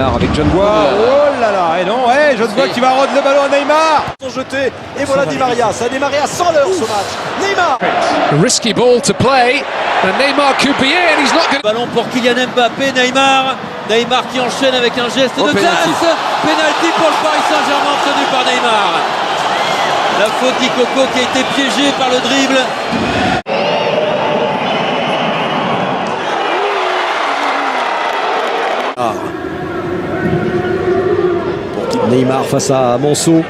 Neymar avec John Wall. Oh là là, et non, ouais, John Wall qui va rendre le ballon à Neymar. Sont jetés, et voilà Di Maria, ça a démarré à 100 l'heure ce match. Neymar. A risky ball to play, and Neymar could be in, he's not going. Ballon pour Kylian Mbappé, Neymar qui enchaîne avec un geste de classe. Penalty pour le Paris Saint-Germain obtenu par Neymar. La faute d'Ikoko qui a été piégée par le dribble. Neymar face à Manso.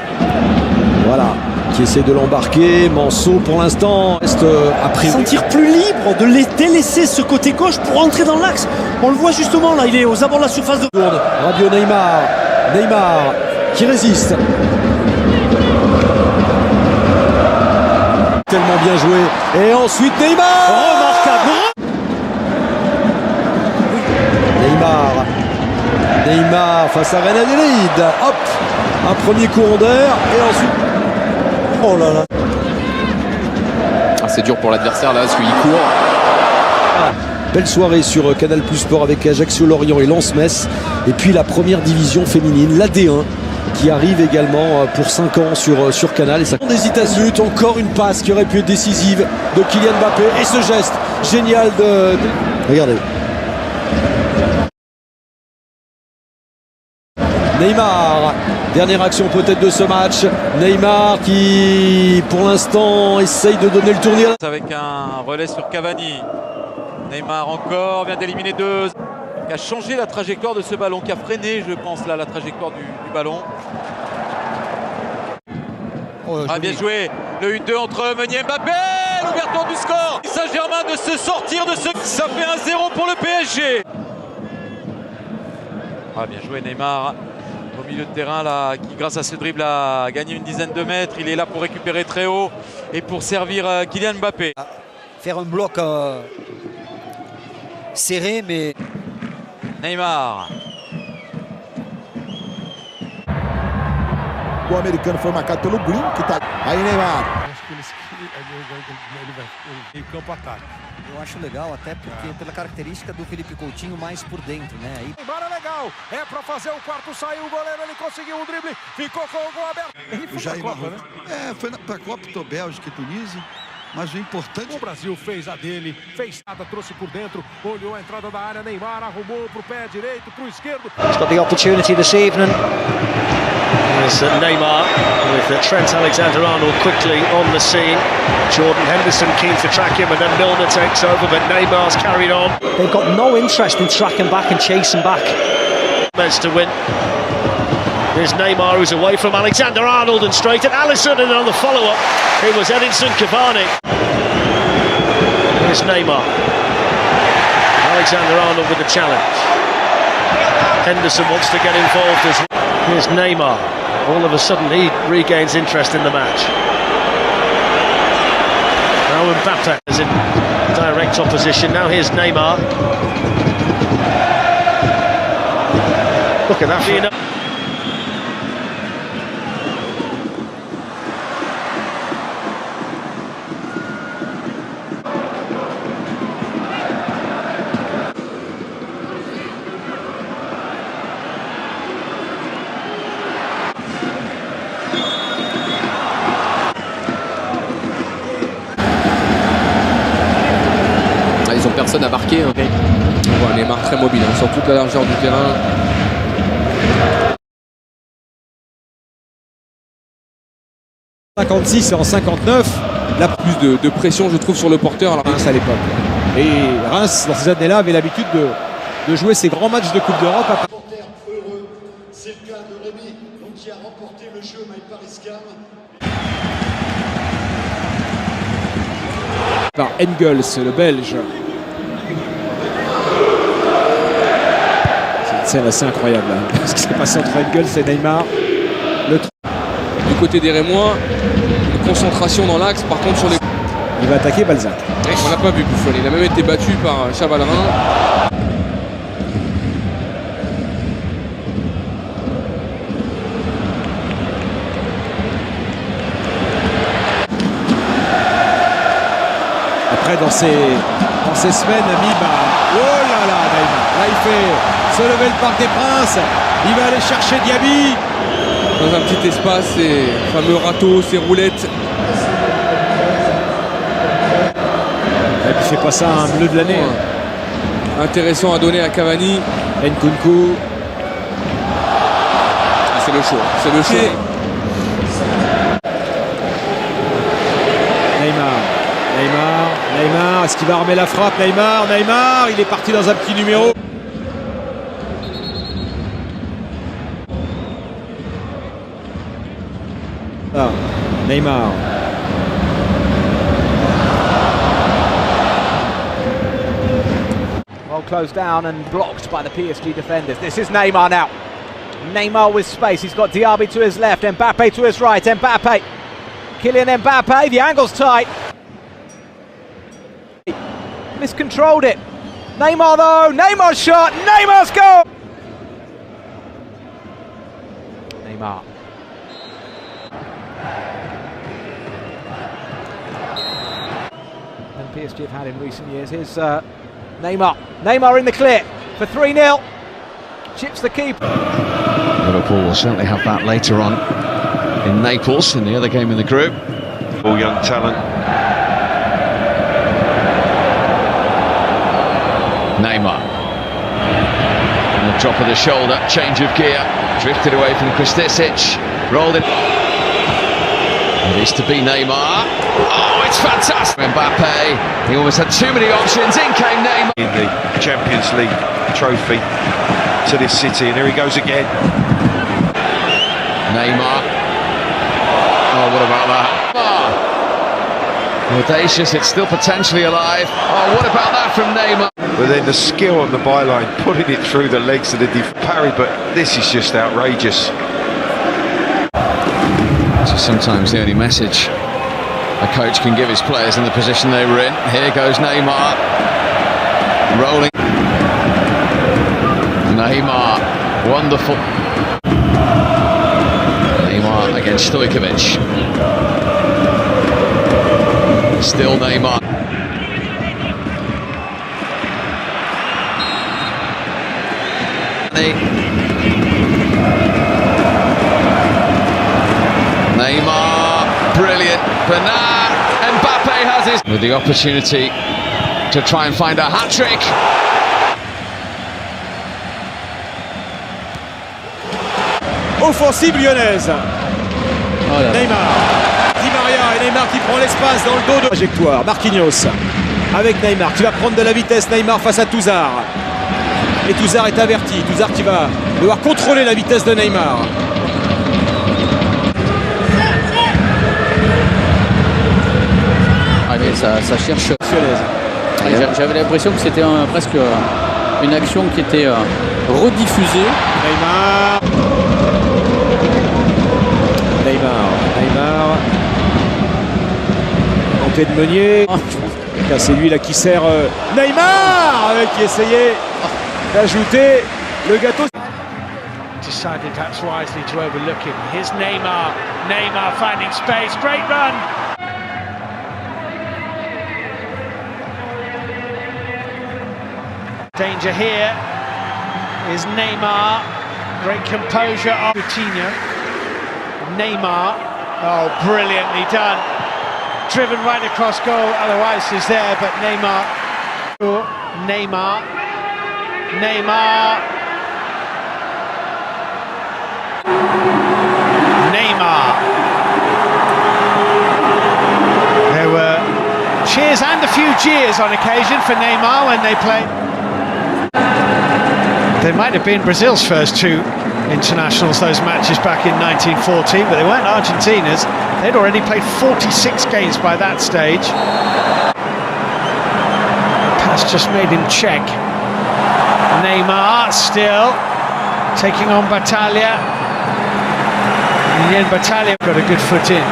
Voilà, qui essaie de l'embarquer. Manso pour l'instant reste après. Sentir plus libre de délaisser ce côté gauche pour entrer dans l'axe. On le voit justement là, il est aux abords de la surface de. Rabiot Neymar. Neymar qui résiste. Tellement bien joué. Et ensuite Neymar. Remarquable. Neymar face à Renadélide. Hop, un premier courant d'air et ensuite. Oh là là. Ah, c'est dur pour l'adversaire là, parce qu'il court. Belle soirée sur Canal Plus Sport avec Ajaccio Lorient et Lens Metz. Et puis la première division féminine, la D1, qui arrive également pour 5 ans sur Canal. Et ça... D'hésitation, encore une passe qui aurait pu être décisive de Kylian Mbappé. Et ce geste génial de... Regardez. Neymar, dernière action peut-être de ce match. Neymar qui, pour l'instant, essaye de donner le tournis. Avec un relais sur Cavani. Neymar encore, vient d'éliminer deux. Qui a changé la trajectoire de ce ballon, qui a freiné, je pense, là, la trajectoire du ballon. Bien joué. Le 1-2 entre Meunier et Mbappé. L'ouverture du score. Saint-Germain de se sortir de ce... Ça fait 1-0 pour le PSG. Bien joué Neymar. Au milieu de terrain là, qui grâce à ce dribble a gagné une dizaine de mètres. Il est là pour récupérer très haut et pour servir Kylian Mbappé. Faire un bloc serré, mais... Neymar. O americano foi marcado pelo Green, que tá aí Neymar. Acho que ele vai campo ataque. Eu acho legal, até porque pela característica do Felipe Coutinho mais por dentro, né? Aí... Neymar é legal, é pra fazer o quarto, saiu o goleiro, ele conseguiu o drible, ficou com o gol aberto. Ele foi pra Copa, né? Foi pra Copa, Bélgica e Tunísia. Mas o importante... O Brasil fez a dele, fez nada, trouxe por dentro, olhou a entrada da área, Neymar arrumou pro pé direito, pro esquerdo. He's got the opportunity this evening. There's Neymar with Trent Alexander-Arnold quickly on the scene. Jordan Henderson keen to track him, and then Milner takes over, but Neymar's carried on. They've got no interest in tracking back and chasing back. Managed to win. There's Neymar, who's away from Alexander-Arnold and straight at Alisson, and on the follow-up it was Edinson Cavani. Here's Neymar. Alexander-Arnold with the challenge. Henderson wants to get involved as well. Here's Neymar. All of a sudden he regains interest in the match. Now Mbappe is in direct opposition. Now here's Neymar. Look at that. Ils ont personne à marquer. Hein. On voit Neymar très mobile sur toute la largeur du terrain. En 56 et en 59, Là, plus de pression, je trouve, sur le porteur. Alors, Reims à l'époque. Et Reims, dans ces années-là, avait l'habitude de jouer ces grands matchs de Coupe d'Europe. Heureux, c'est le cas de Rémi, donc, qui a remporté le jeu avec Paris-Scam. Par Engels, le Belge. C'est une scène assez incroyable là. Ce qui s'est passé entre Engels et Neymar. Du côté des Rémois, une concentration dans l'axe. Par contre, sur les... Il va attaquer Balzac. Ouais, on n'a pas vu Buffon. Il a même été battu par Chavalerin. Après, dans ces semaines, Ami, oh là là, Neymar. Là, il fait se lever le Parc des Princes. Il va aller chercher Diaby. Dans un petit espace, ces fameux râteaux, ces roulettes. Et puis c'est pas ça un bleu de l'année. Intéressant à donner à Cavani. Nkunku. C'est le show. C'est le show. Neymar, est-ce qu'il va armer la frappe? Neymar, il est parti dans un petit numéro. Ah, Neymar. Well closed down and blocked by the PSG defenders. This is Neymar now. Neymar with space. He's got Diaby to his left, Mbappe to his right. Mbappe. Kylian Mbappe, the angle's tight. Miscontrolled it. Neymar though, Neymar's shot, Neymar's goal! Neymar. And PSG have had in recent years. Here's Neymar. Neymar in the clear for 3-0. Chips the keeper. Liverpool will certainly have that later on in Naples, in the other game in the group. All young talent. Neymar. And the drop of the shoulder, change of gear, drifted away from Kristisic, rolled it. It is to be Neymar. Oh, it's fantastic! Mbappe, he almost had too many options, in came Neymar. In the Champions League trophy to this city, and here he goes again. Neymar. Oh, what about that? Audacious, it's still potentially alive. Oh, what about that from Neymar? But then the skill on the byline, putting it through the legs of the parry, but this is just outrageous. Which is sometimes the only message a coach can give his players in the position they were in. Here goes Neymar. Rolling. Neymar, wonderful. Neymar against Stojkovic. Still Neymar. Neymar, brilliant. Bernat, Mbappe has his with the opportunity to try and find a hat-trick. Offensive lyonnaise. Neymar. Di Maria et Neymar qui prend l'espace dans le dos de trajectoire. Marquinhos avec Neymar qui va prendre de la vitesse. Neymar face à Touzard. Et Touzard est averti. Touzard qui va devoir contrôler la vitesse de Neymar. Ah mais ça cherche. J'avais l'impression que c'était presque une action qui était rediffusée. Neymar. Montée de Meunier. C'est lui là qui sert Neymar qui essayait d'ajouter le gâteau. Decided perhaps wisely to overlook him. Here's Neymar. Neymar finding space. Great run. Danger here is Neymar. Great composure of Coutinho. Neymar. Oh, brilliantly done. Driven right across goal. Otherwise is there, but Neymar. Neymar. There were cheers and a few jeers on occasion for Neymar when they played. They might have been Brazil's first two internationals, those matches back in 1914, but they weren't Argentina's. They'd already played 46 games by that stage. Pass just made him check. Neymar still taking on Battaglia. And then Battaglia got a good foot in.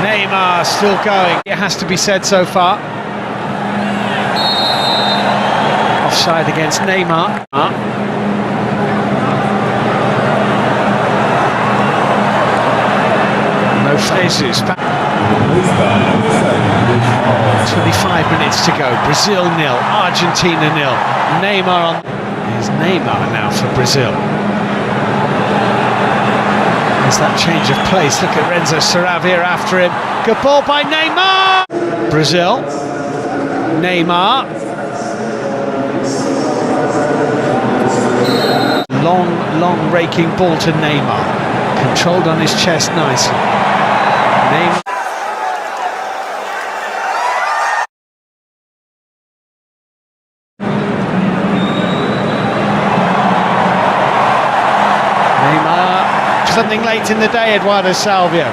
Neymar still going. It has to be said so far. Offside against Neymar. No faces. 25 minutes to go. Brazil 0, Argentina 0. Neymar on. Here's Neymar now for Brazil. There's that change of pace. Look at Renzo Saravia after him. Good ball by Neymar. Brazil. Neymar. Long raking ball to Neymar. Controlled on his chest nicely. Neymar. Something late in the day, Eduardo Salvio.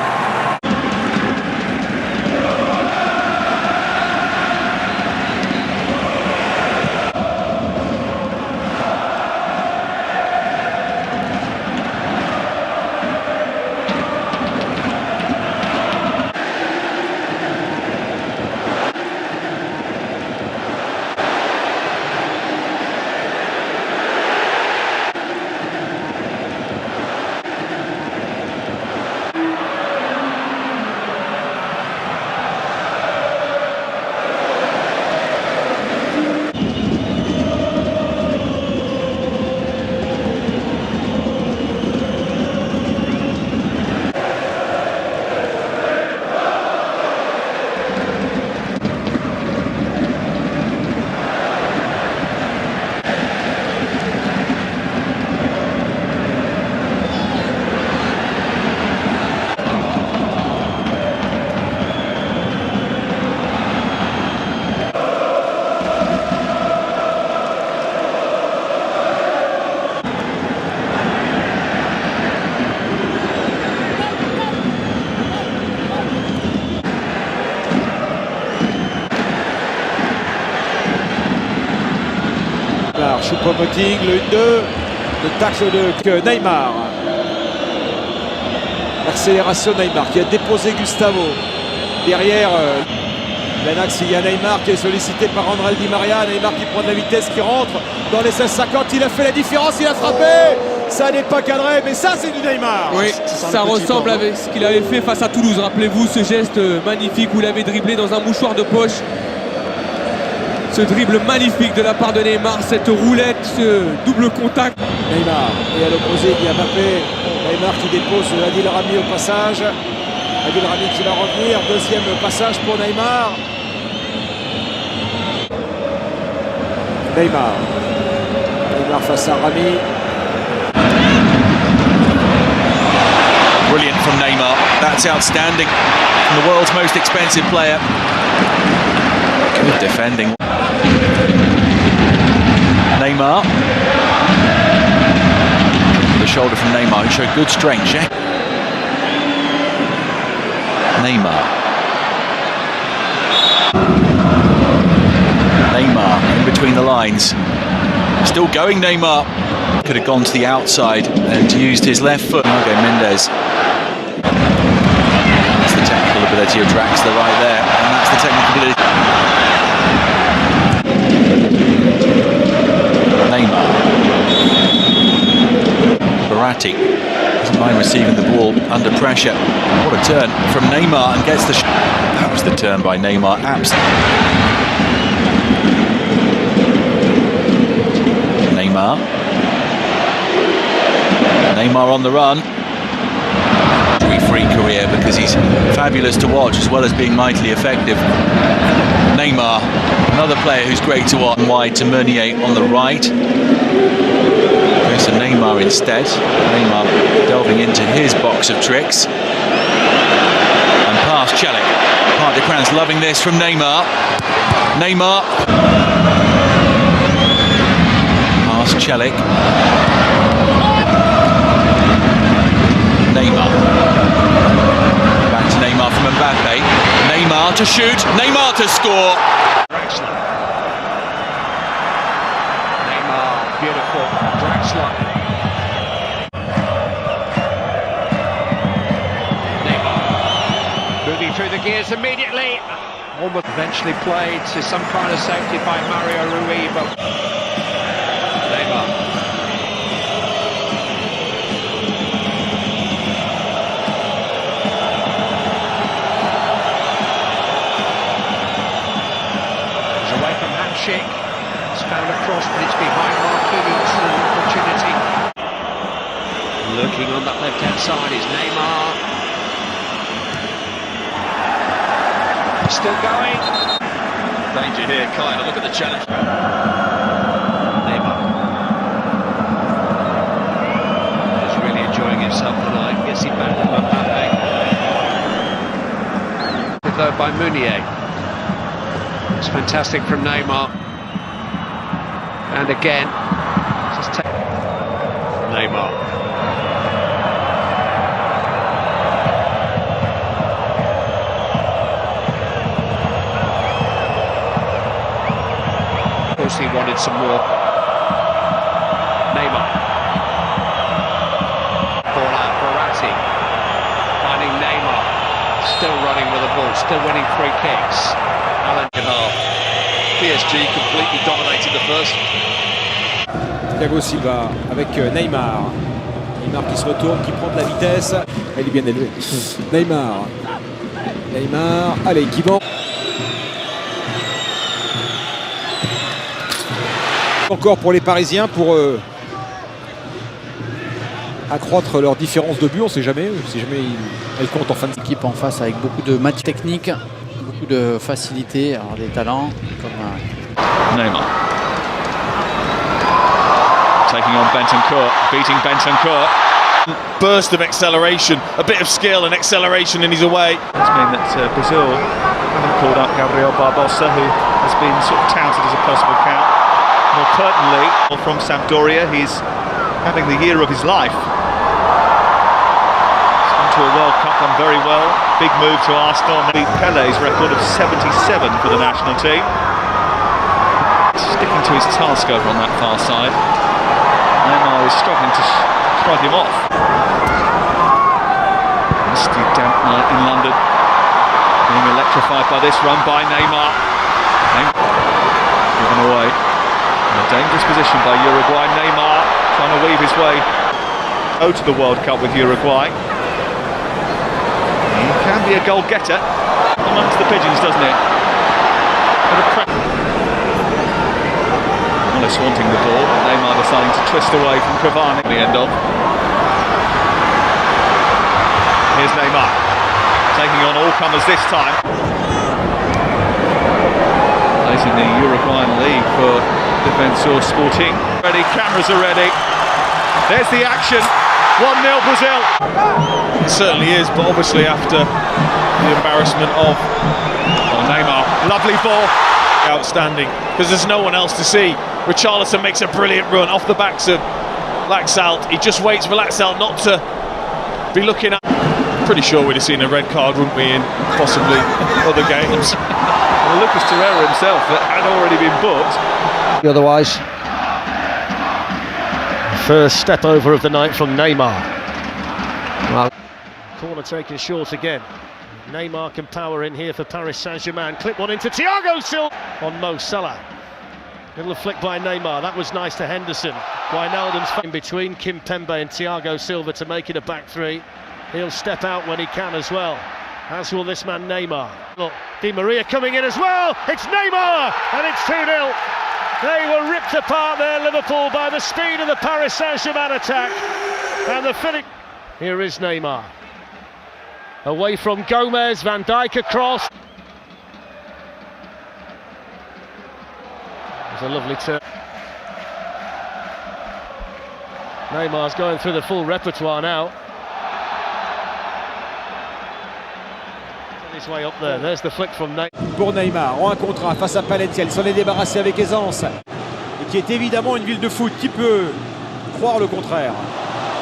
Choupo-Moting, le 1-2, le tacle de Neymar. L'accélération Neymar qui a déposé Gustavo. Derrière, l'axe, il y a Neymar qui est sollicité par André Di Maria. Neymar qui prend de la vitesse, qui rentre dans les 16-50. Il a fait la différence, il a frappé. Ça n'est pas cadré, mais ça c'est du Neymar. Oui, ça ressemble à ce qu'il avait fait face à Toulouse. Rappelez-vous ce geste magnifique où il avait dribblé dans un mouchoir de poche. Ce dribble magnifique de la part de Neymar, cette roulette, ce double contact. Neymar, et à l'opposé, il y a Mbappé. Neymar qui dépose Adil Rami au passage. Adil Rami qui va revenir. Deuxième passage pour Neymar. Neymar face à Rami. Brilliant from Neymar. That's outstanding. From the world's most expensive player. Good defending. Neymar. The shoulder from Neymar, who showed good strength. Yeah? Neymar in between the lines. Still going, Neymar. Could have gone to the outside and used his left foot. Okay, Mendes. That's the technical ability of Draxler right there. And that's the technical ability. Neymar. Verratti doesn't mind receiving the ball under pressure. What a turn from Neymar, and gets the that was the turn by Neymar. Neymar on the run. Free career because he's fabulous to watch as well as being mightily effective. Neymar, another player who's great to watch. Wide to Meunier on the right. Goes to Neymar instead. Neymar delving into his box of tricks. And past Celik. Parc des Princes loving this from Neymar. Past Celik. Back to Neymar from Mbappe. Neymar to shoot. Neymar to score. Neymar, beautiful. Draxler. Neymar moving through the gears immediately. Almost eventually played to some kind of safety by Mario Rui, but Neymar. Lurking on that left-hand side is Neymar. Still going. Danger here, Kyle. Look at the challenge. Neymar. Just really enjoying himself tonight. Gets it back to Mbappe. Though by Meunier. It's fantastic from Neymar. And again, just take Neymar. Of course, he wanted some more. Neymar. Ball out, Verratti. Finding Neymar. Still running with the ball, still winning free kicks. Alan half. PSG completely dominated the first. Thiago Silva avec Neymar. Neymar qui se retourne, qui prend de la vitesse. Il est bien élevé. Neymar. Allez, qui vend. Encore pour les Parisiens pour accroître leur différence de but. On ne sait jamais si jamais elle compte en fin de équipe en face avec beaucoup de matchs techniques, beaucoup de facilité, alors des talents comme Neymar taking on Bentancur, beating Bentancur. Burst of acceleration, a bit of skill and acceleration, and he's away. It's mean that Brazil haven't called up Gabriel Barbosa, who has been sort of touted as a possible count. More pertinently, from Sampdoria, he's having the year of his life. To a World Cup, done very well. Big move to Arsenal. Beat Pele's record of 77 for the national team. Sticking to his task over on that far side. Neymar is struggling to shrug him off. Misty damp night in London. Being electrified by this run by Neymar. Given away. In a dangerous position by Uruguay. Neymar trying to weave his way. Go to the World Cup with Uruguay. He can be a goal getter amongst the pigeons, doesn't it? Wallace wanting the ball, but Neymar deciding to twist away from Cavani at the end of. Here's Neymar, taking on all comers this time. Plays in the Uruguayan League for Defensor Sporting. Ready, cameras are ready. There's the action. 1-0 Brazil. It certainly is, but obviously after the embarrassment of Neymar. Lovely ball. Outstanding, because there's no one else to see. Richarlison makes a brilliant run off the backs of Laxalt. He just waits for Laxalt not to be looking at. Pretty sure we'd have seen a red card, wouldn't we, in possibly other games. Well, Lucas Torreira himself had already been booked. Otherwise, first step over of the night from Neymar. Well, corner taken short again. Neymar can power in here for Paris Saint-Germain. Clip one into Thiago Silva on Mo Salah. Little flick by Neymar. That was nice to Henderson. Wijnaldum's in between Kimpembe and Thiago Silva to make it a back three. He'll step out when he can as well, as will this man Neymar. Look, Di Maria coming in as well. It's Neymar, and it's 2-0. They were ripped apart there, Liverpool, by the speed of the Paris Saint-Germain attack. And the finish. Here is Neymar. Away from Gomez, Van Dijk across. It's a lovely turn. Neymar's going through the full repertoire now. On his way up there. There's the flick from Neymar. Pour Neymar, en un contre un face à Palencia, il s'en est débarrassé avec aisance. Et qui est évidemment une ville de foot. Qui peut croire le contraire?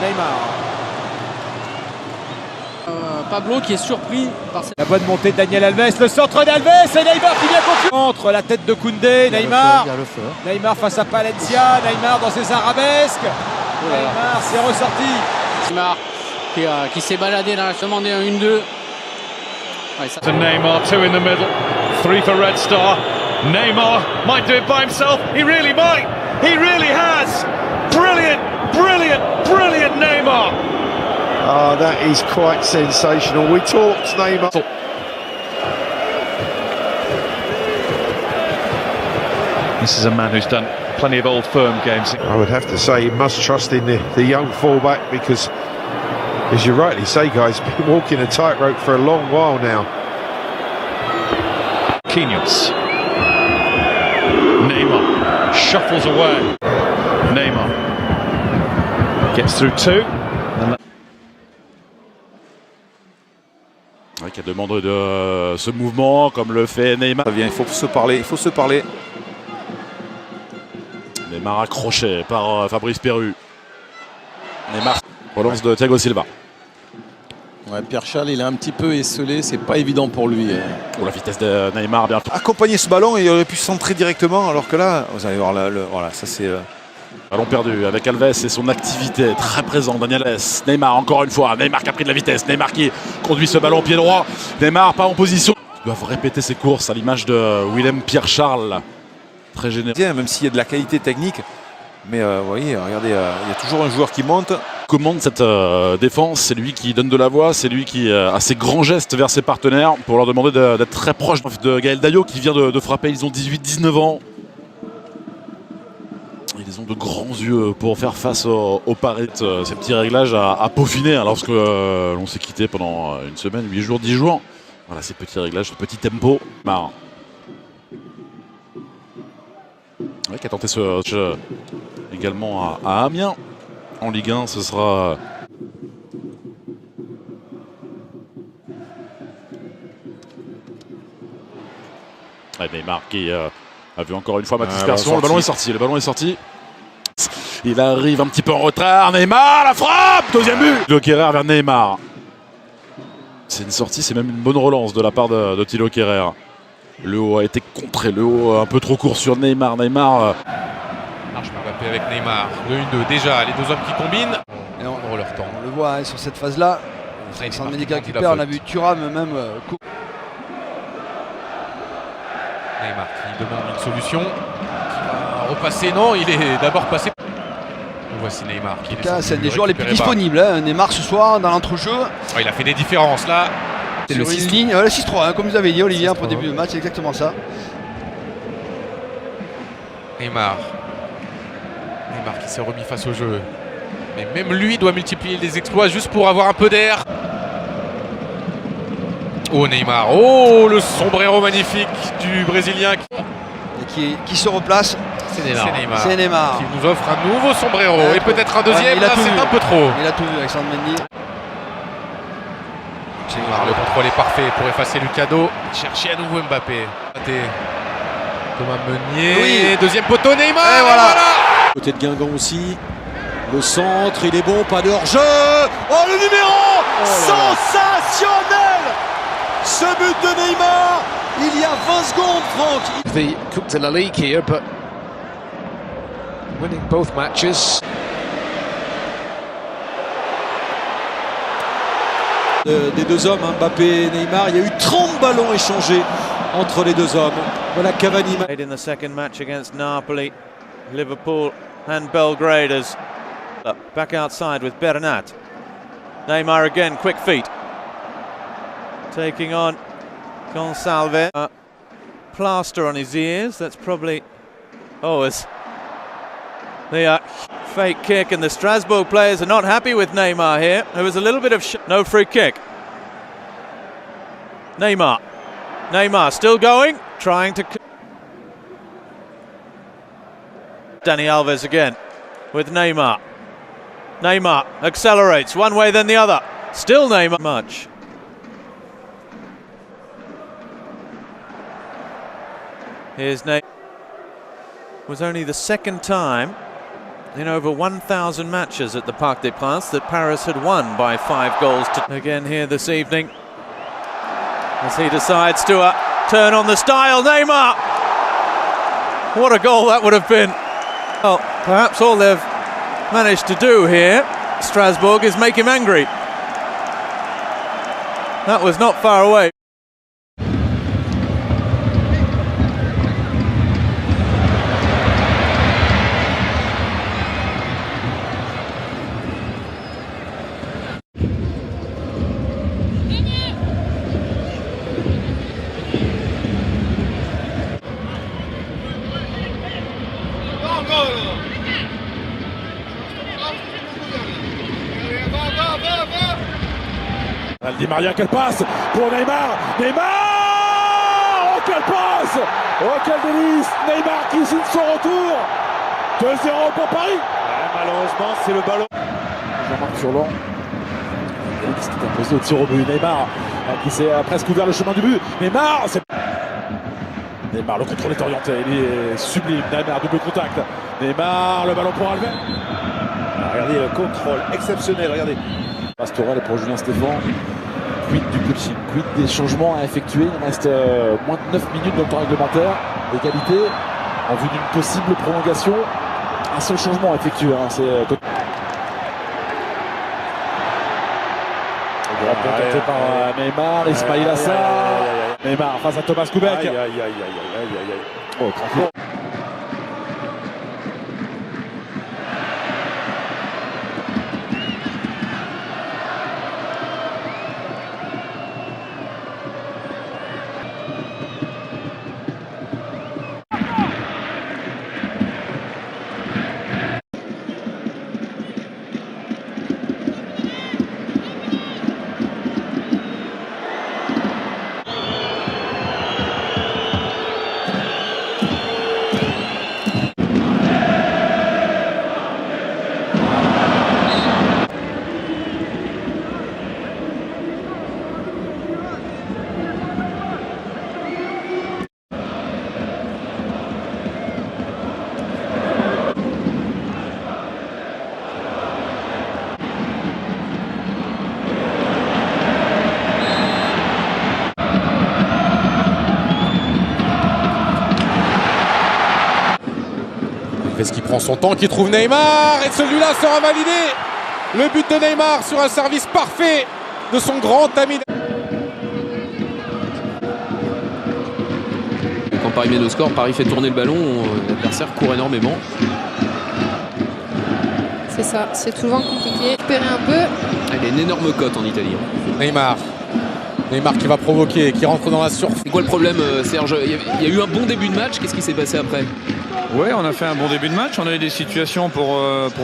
Neymar. Pablo qui est surpris par cette... La bonne montée de Daniel Alves, le centre d'Alves et Neymar qui vient conclure. Entre la tête de Koundé, Neymar. Neymar face à Palencia, Neymar dans ses arabesques. Neymar s'est ressorti. Neymar qui s'est baladé dans la demande 1-1-2. Ouais, to Neymar, two in the middle, three for Red Star. Neymar might do it by himself. He really might. He really has. Brilliant, brilliant, brilliant Neymar. Ah, that is quite sensational. We talked Neymar. This is a man who's done plenty of Old Firm games. I would have to say you must trust in the young fullback, because As you rightly say, guys, been walking a tightrope for a long while now. Marquinhos. Neymar shuffles away. Neymar gets through two. Qui demande de ce mouvement comme le fait Neymar. Il faut se parler, il faut se parler. Neymar accroché par Fabrice Perru. Neymar, relance de Thiago Silva. Ouais, Pierre Charles, il est un petit peu esselé, c'est pas évident pour lui. Oh, la vitesse de Neymar, bien. Accompagner ce ballon, il aurait pu centrer directement, alors que là, vous allez voir, voilà, ça c'est. Ballon perdu avec Alves et son activité très présent. Daniel Alves. Neymar encore une fois. Neymar qui a pris de la vitesse. Neymar qui conduit ce ballon au pied droit. Neymar pas en position. Ils doivent répéter ses courses à l'image de Willem Pierre Charles. Très généreux. Même s'il y a de la qualité technique. Mais vous voyez, regardez, il y a toujours un joueur qui monte. Commande cette défense, c'est lui qui donne de la voix, c'est lui qui a ses grands gestes vers ses partenaires pour leur demander d'être très proche de Gaël Dayo qui vient de frapper. Ils ont 18-19 ans. Ils ont de grands yeux pour faire face au pari. Ces petits réglages à peaufiner lorsque l'on s'est quitté pendant une semaine, 8 jours, 10 jours. Voilà ces petits réglages, ce petit tempo. Marre. Ouais, qui a tenté ce match également à Amiens. En Ligue 1, ce sera... Ouais, Neymar qui a vu encore une fois ma dispersion. Le ballon est sorti, le ballon est sorti. Il arrive un petit peu en retard. Neymar, la frappe, deuxième but. Thilo Kehrer vers Neymar. C'est une sortie, c'est même une bonne relance de la part de Thilo Kehrer. Le haut a été contré, le haut un peu trop court sur Neymar. Neymar... Marche par Mbappé avec Neymar. Le 1-2 déjà, les deux hommes qui combinent. Et on leur temps. On le voit hein, sur cette phase-là. Alexandre Mendy qui récupère, on a vu Thuram même. Neymar qui demande une solution. Qui va repasser. Non, il est d'abord passé. Voici Neymar qui est. C'est un des joueurs les plus disponibles. Hein. Neymar ce soir dans l'entrejeu. Ouais, il a fait des différences là. C'est le 6 ligne, le 6-3, hein, comme vous avez dit Olivier pour le début de match, c'est exactement ça. Neymar qui s'est remis face au jeu. Mais même lui doit multiplier les exploits juste pour avoir un peu d'air. Oh Neymar, oh le sombrero magnifique du Brésilien. Et qui se replace. C'est Neymar. Qui nous offre un nouveau sombrero et peut-être un deuxième, là c'est un peu trop. Il a tout vu Alexandre Mendy. Neymar, le contrôle est parfait pour effacer Lucado. Chercher à nouveau Mbappé. Thomas Meunier, oui. Deuxième poteau Neymar. Et voilà. Côté de Guingamp aussi. Le centre, il est bon, pas de hors-jeu. Oh le numéro sensationnel. Ce but de Neymar, il y a 20 secondes, Franck. The Coupe de la Ligue here, but winning both matches. Des deux hommes, hein, Mbappé et Neymar, il y a eu 30 ballons échangés entre les deux hommes. Voilà Cavani. In the second match against Napoli, Liverpool and Belgrade as back outside with Bernat. Neymar again, quick feet. Taking on Gonçalves. Plaster on his ears, that's probably... Oh, it's the fake kick, and the Strasbourg players are not happy with Neymar here. There was a little bit of... no free kick. Neymar still going, trying to... Dani Alves again with Neymar. Neymar accelerates one way then the other. Still Neymar much. Here's Neymar. Was only the second time in over 1,000 matches at the Parc des Princes that Paris had won by 5 goals to... Again here this evening as he decides to turn on the style. Neymar! What a goal that would have been. Well, perhaps all they've managed to do here, Strasbourg, is make him angry. That was not far away. Va, va, va, va. Di Maria, quelle passe pour Neymar. Neymar, oh quelle passe, oh quel délice. Neymar qui signe son retour. 2-0 pour Paris. Ouais, malheureusement c'est le ballon. Jean-Marc Furlan qui est imposé au tir au but. Neymar qui s'est presque ouvert le chemin du but. Neymar, le contrôle est orienté, il est sublime. Neymar, double contact. Neymar, le ballon pour Alves. Regardez le contrôle exceptionnel, regardez. Pastorel pour Julien Stéphan. Quid du coaching, quid des changements à effectuer. Il reste moins de 9 minutes dans le temps réglementaire. Égalité en vue d'une possible prolongation. Un seul changement à effectuer. C'est tenté par Neymar, Ismail Assar. Neymar face à Thomas Koubek. Oh, tranquille. Alves qui prend son temps, qui trouve Neymar, et celui-là sera validé. Le but de Neymar sur un service parfait de son grand ami. Quand Paris mène au score, Paris fait tourner le ballon, l'adversaire court énormément. C'est ça, c'est souvent compliqué. Récupérer un peu. Il y a une énorme cote en Italie. Neymar qui va provoquer, qui rentre dans la surface. C'est quoi le problème, Serge? Il y a eu un bon début de match, qu'est-ce qui s'est passé après? Ouais, on a fait un bon début de match, on a eu des situations pour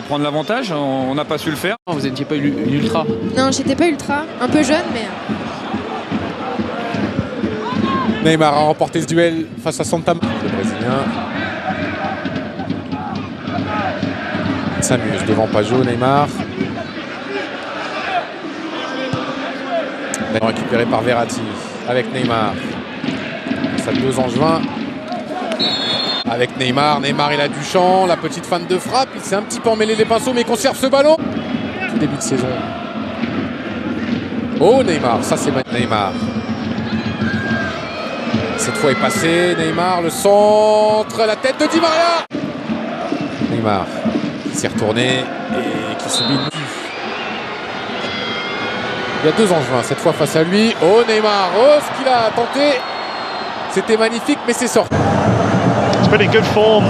prendre l'avantage, on n'a pas su le faire. Vous n'étiez pas ultra? Non, j'étais pas ultra, un peu jeune, mais... Neymar a remporté ce duel face à Santa Maria. Le Brésilien s'amuse devant Pajot. Neymar récupéré par Verratti avec Neymar. Ça 2 Angevins avec Neymar. Neymar, il a du champ, la petite fan de frappe. Il s'est un petit peu emmêlé les pinceaux, mais il conserve ce ballon. Tout début de saison. Oh, Neymar, ça c'est Neymar. Cette fois est passé. Neymar, le centre, la tête de Di Maria. Neymar qui s'est retourné et qui subit une... Il y a 2 Angevins cette fois face à lui. Oh, Neymar, oh, ce qu'il a tenté. C'était magnifique, mais c'est sorti. It's been in good form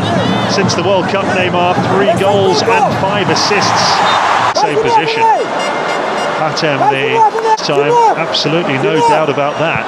since the World Cup, Neymar. 3 goals and 5 assists. Same position. Hatem the time, absolutely no doubt about that.